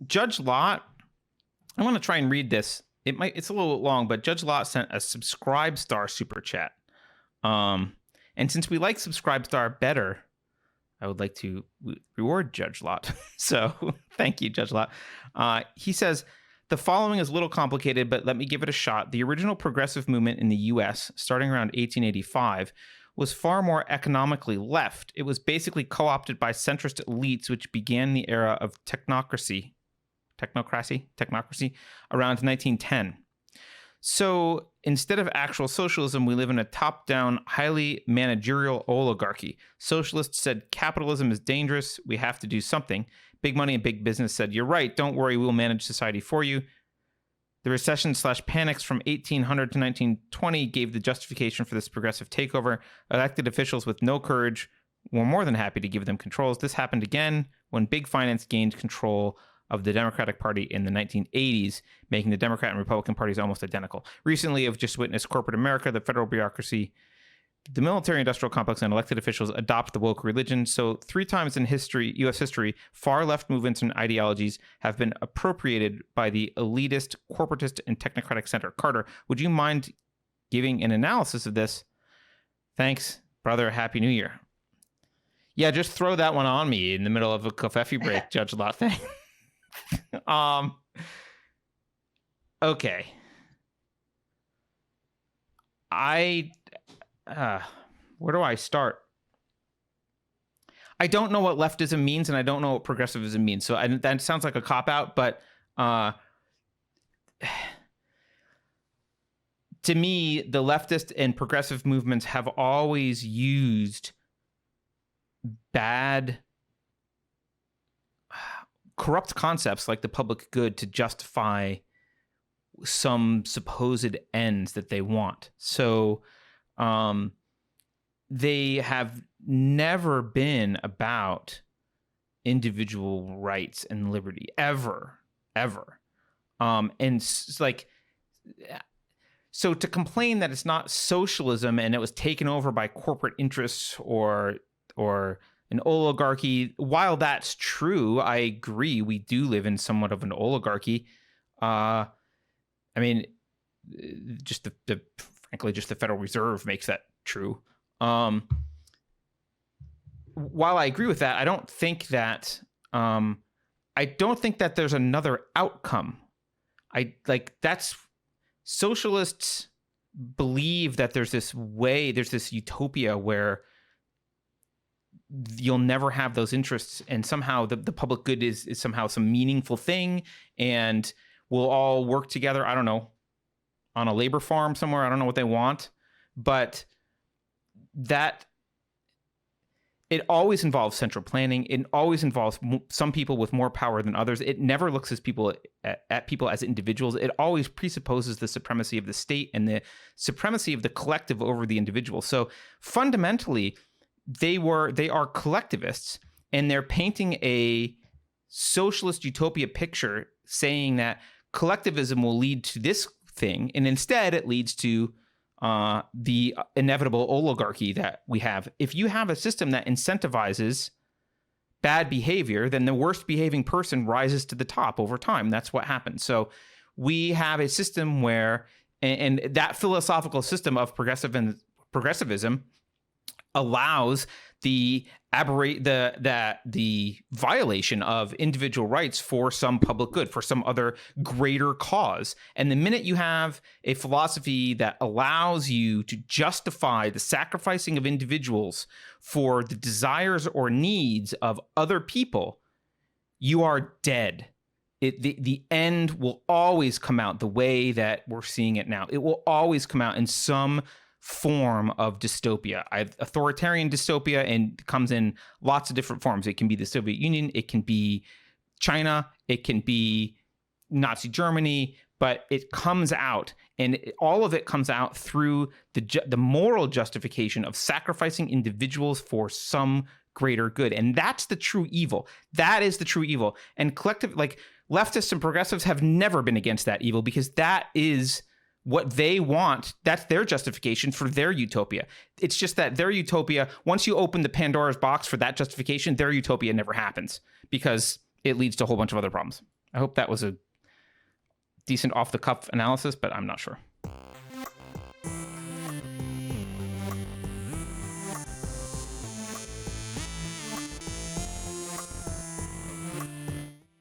Judge Lott, I want to try and read this. It's a little long, but Judge Lott sent a Subscribe Star super chat. And since we like Subscribe Star better, I would like to reward Judge Lott. So thank you, Judge Lott. He says, the following is a little complicated, but let me give it a shot. The original progressive movement in the U.S., starting around 1885, was far more economically left. It was basically co-opted by centrist elites, which began the era of technocracy around 1910. So instead of actual socialism, we live in a top-down, highly managerial oligarchy. Socialists said capitalism is dangerous. We have to do something. Big money and big business said, you're right. Don't worry. We'll manage society for you. The recession/panics from 1800 to 1920 gave the justification for this progressive takeover. Elected officials with no courage were more than happy to give them controls. This happened again when big finance gained control of the Democratic Party in the 1980s, making the Democrat and Republican parties almost identical. Recently, I've just witnessed corporate America, the federal bureaucracy, the military-industrial complex, and elected officials adopt the woke religion. So 3 times in history, U.S. history, far-left movements and ideologies have been appropriated by the elitist, corporatist, and technocratic center. Carter, would you mind giving an analysis of this? Thanks, brother. Happy New Year. Yeah, just throw that one on me in the middle of a coffee break, Judge Lott. Thanks. Okay. Where do I start? I don't know what leftism means, and I don't know what progressivism means. So that sounds like a cop-out, but to me, the leftist and progressive movements have always used bad, corrupt concepts like the public good to justify some supposed ends that they want. So they have never been about individual rights and liberty, ever. So to complain that it's not socialism and it was taken over by corporate interests or an oligarchy, while that's true, I agree, we do live in somewhat of an oligarchy. I mean, just frankly, just the Federal Reserve makes that true. While I agree with that, I don't think that there's another outcome. That's socialists believe that there's this utopia where you'll never have those interests, and somehow the public good is somehow some meaningful thing, and we'll all work together. I don't know, on a labor farm somewhere. I don't know what they want, but that it always involves central planning. It always involves some people with more power than others. It never looks at people as individuals. It always presupposes the supremacy of the state and the supremacy of the collective over the individual. So fundamentally, they are collectivists, and they're painting a socialist utopia picture, saying that collectivism will lead to this thing, and instead it leads to the inevitable oligarchy that we have. If you have a system that incentivizes bad behavior, then the worst behaving person rises to the top over time. That's what happens. So we have a system where, and that philosophical system of progressivism allows the violation of individual rights for some public good, for some other greater cause. And the minute you have a philosophy that allows you to justify the sacrificing of individuals for the desires or needs of other people, you are dead. The end will always come out the way that we're seeing it now. It will always come out in some form of dystopia. I have authoritarian dystopia, and it comes in lots of different forms. It can be the Soviet Union, it can be China, it can be Nazi Germany, but it comes out, and all of it comes out through the moral justification of sacrificing individuals for some greater good. And that's the true evil. That is the true evil. And leftists and progressives have never been against that evil, because that is what they want. That's their justification for their utopia. It's just that their utopia, once you open the Pandora's box for that justification, their utopia never happens because it leads to a whole bunch of other problems. I hope that was a decent off-the-cuff analysis, but I'm not sure.